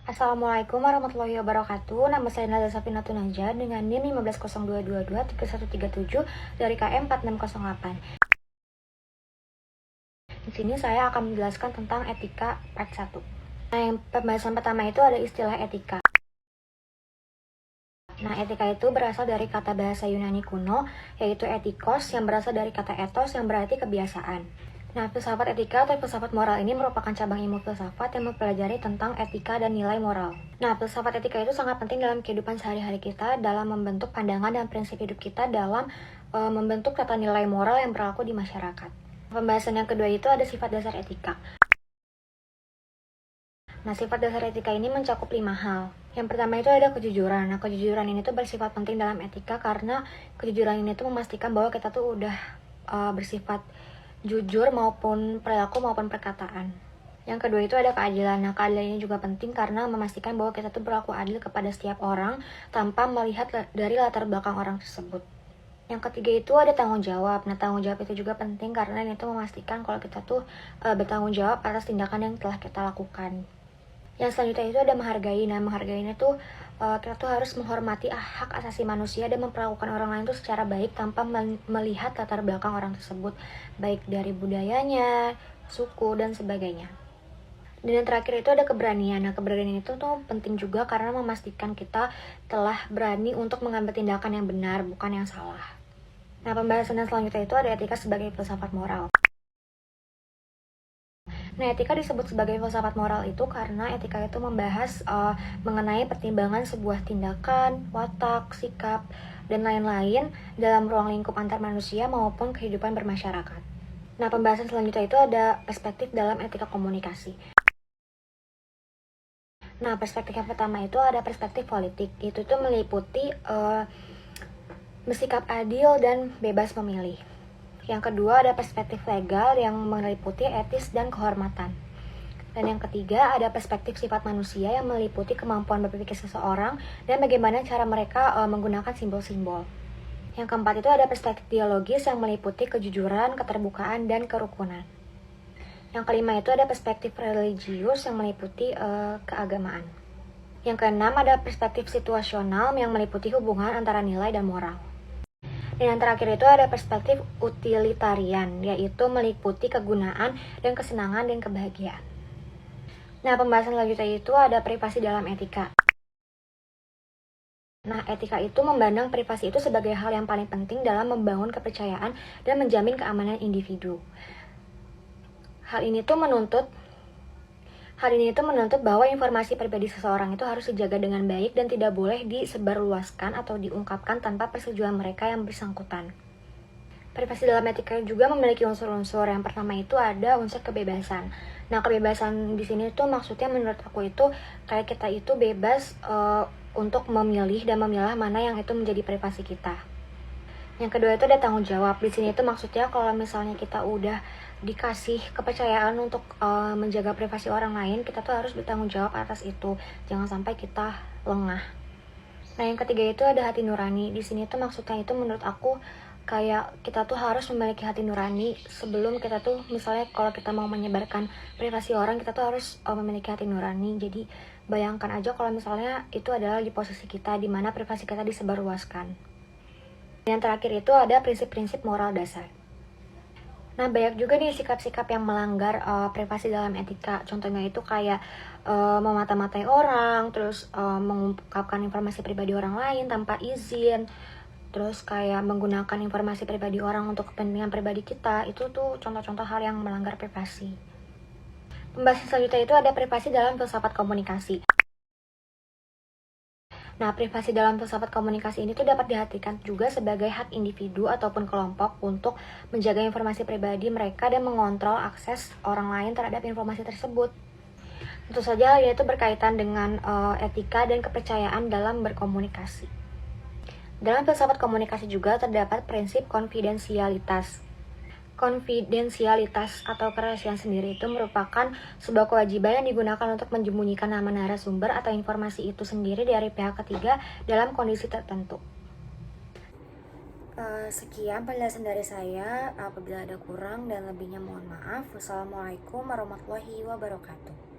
Assalamualaikum warahmatullahi wabarakatuh. Nama saya Nazar Safina Tunaja dengan NIM 1502223137 dari KM 4608. Di sini saya akan menjelaskan tentang etika part 1. Nah, yang pembahasan pertama itu ada istilah etika. Nah, etika itu berasal dari kata bahasa Yunani kuno, yaitu etikos, yang berasal dari kata etos, yang berarti kebiasaan. Nah, filsafat etika atau filsafat moral ini merupakan cabang ilmu filsafat yang mempelajari tentang etika dan nilai moral. Nah, filsafat etika itu sangat penting dalam kehidupan sehari-hari kita, dalam membentuk pandangan dan prinsip hidup kita, dalam membentuk tata nilai moral yang berlaku di masyarakat. Pembahasan yang kedua itu ada sifat dasar etika. Nah, sifat dasar etika ini mencakup 5 hal. Yang pertama itu ada kejujuran. Nah, kejujuran ini tuh bersifat penting dalam etika karena kejujuran ini tuh memastikan bahwa kita tuh udah bersifat jujur maupun perilaku maupun perkataan. Yang kedua itu ada keadilan. Nah, keadilan ini juga penting karena memastikan bahwa kita tuh berlaku adil kepada setiap orang tanpa melihat dari latar belakang orang tersebut. Yang ketiga itu ada tanggung jawab. Nah, tanggung jawab itu juga penting karena ini tuh memastikan kalau kita tuh bertanggung jawab atas tindakan yang telah kita lakukan. Yang selanjutnya itu ada menghargai. Nah, menghargai ini tuh kita tuh harus menghormati hak asasi manusia dan memperlakukan orang lain tuh secara baik tanpa melihat latar belakang orang tersebut, baik dari budayanya, suku, dan sebagainya. Dan yang terakhir itu ada keberanian. Nah, keberanian itu tuh penting juga karena memastikan kita telah berani untuk mengambil tindakan yang benar, bukan yang salah. Nah, pembahasan yang selanjutnya itu ada etika sebagai filsafat moral. Nah, etika disebut sebagai filsafat moral itu karena etika itu membahas mengenai pertimbangan sebuah tindakan, watak, sikap, dan lain-lain dalam ruang lingkup antar manusia maupun kehidupan bermasyarakat. Nah, pembahasan selanjutnya itu ada perspektif dalam etika komunikasi. Nah, perspektif yang pertama itu ada perspektif politik. Itu tuh meliputi bersikap adil dan bebas memilih. Yang kedua ada perspektif legal yang meliputi etis dan kehormatan. Dan yang ketiga ada perspektif sifat manusia yang meliputi kemampuan berpikir seseorang dan bagaimana cara mereka menggunakan simbol-simbol. Yang keempat itu ada perspektif dialogis yang meliputi kejujuran, keterbukaan, dan kerukunan. Yang kelima itu ada perspektif religius yang meliputi keagamaan. Yang keenam ada perspektif situasional yang meliputi hubungan antara nilai dan moral. Dan yang terakhir itu ada perspektif utilitarian, yaitu meliputi kegunaan dan kesenangan dan kebahagiaan. Nah, pembahasan selanjutnya itu ada privasi dalam etika. Nah, etika itu memandang privasi itu sebagai hal yang paling penting dalam membangun kepercayaan dan menjamin keamanan individu. Hal ini tuh menuntut bahwa informasi pribadi seseorang itu harus dijaga dengan baik dan tidak boleh disebarluaskan atau diungkapkan tanpa persetujuan mereka yang bersangkutan. Privasi dalam etika juga memiliki unsur-unsur. Yang pertama itu ada unsur kebebasan. Nah, kebebasan di sini tuh maksudnya menurut aku itu kayak kita itu bebas untuk memilih dan memilah mana yang itu menjadi privasi kita. Yang kedua itu ada tanggung jawab. Di sini itu maksudnya kalau misalnya kita udah dikasih kepercayaan untuk menjaga privasi orang lain, kita tuh harus bertanggung jawab atas itu. Jangan sampai kita lengah. Nah, yang ketiga itu ada hati nurani. Di sini tuh maksudnya itu menurut aku kayak kita tuh harus memiliki hati nurani sebelum kita tuh misalnya kalau kita mau menyebarkan privasi orang, kita tuh harus memiliki hati nurani. Jadi bayangkan aja kalau misalnya itu adalah di posisi kita di mana privasi kita disebarluaskan. Yang terakhir itu ada prinsip-prinsip moral dasar. Nah, banyak juga nih sikap-sikap yang melanggar privasi dalam etika. Contohnya itu kayak memata-matai orang, terus mengungkapkan informasi pribadi orang lain tanpa izin, terus kayak menggunakan informasi pribadi orang untuk kepentingan pribadi kita. Itu tuh contoh-contoh hal yang melanggar privasi. Pembahasan selanjutnya itu ada privasi dalam filsafat komunikasi. Nah, privasi dalam filsafat komunikasi ini tuh dapat diartikan juga sebagai hak individu ataupun kelompok untuk menjaga informasi pribadi mereka dan mengontrol akses orang lain terhadap informasi tersebut. Tentu saja yaitu berkaitan dengan etika dan kepercayaan dalam berkomunikasi. Dalam filsafat komunikasi juga terdapat prinsip konfidensialitas. Konfidensialitas atau kerahasiaan sendiri itu merupakan sebuah kewajiban yang digunakan untuk menyembunyikan nama narasumber atau informasi itu sendiri dari pihak ketiga dalam kondisi tertentu. Sekian penjelasan dari saya. Apabila ada kurang dan lebihnya mohon maaf. Wassalamualaikum warahmatullahi wabarakatuh.